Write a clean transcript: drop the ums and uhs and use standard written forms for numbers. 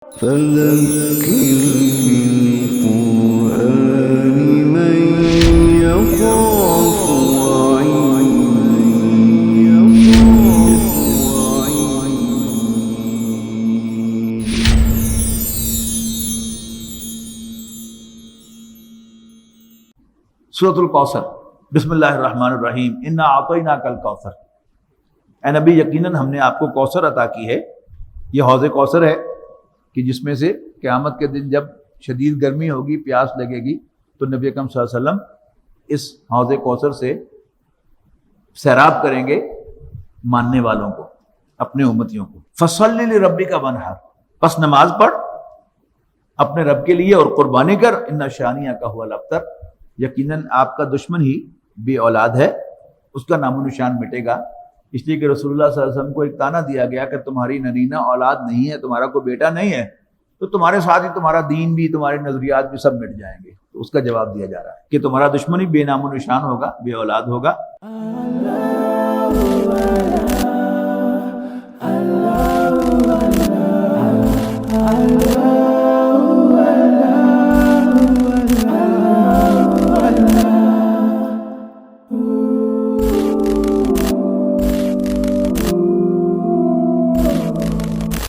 فذكر بالقرآن من يخاف सूरतुल कौसर। बिस्मिल्लाहिर्रहमानिर्रहीम। इन्ना आतैना कल कौसर। ए नबी, यकीनन हमने आपको कौसर अता की है। ये हौज़ कौसर है कि जिसमें से क़यामत के दिन जब शदीद गर्मी होगी, प्यास लगेगी, तो नबी अकरम सल्लल्लाहु अलैहि वसल्लम इस हौज़ कौसर से सैराब करेंगे मानने वालों को, अपने उम्मतियों को। फसल्लि लिरब्बिका वनहर, बस नमाज पढ़ अपने रब के लिए और कुर्बानी कर। इन्ना शानिअका हुवल अब्तर, यकीनन आपका दुश्मन ही बे औलाद है, उसका नामो निशान मिटेगा। इसलिए कि रसूलुल्लाह सल्लल्लाहु अलैहि वसल्लम को एक ताना दिया गया कि तुम्हारी नरीना औलाद नहीं है, तुम्हारा कोई बेटा नहीं है, तो तुम्हारे साथ ही तुम्हारा दीन भी, तुम्हारे नजरियात भी सब मिट जाएंगे। तो उसका जवाब दिया जा रहा है कि तुम्हारा दुश्मन ही बेनामो निशान होगा, बे औलाद होगा।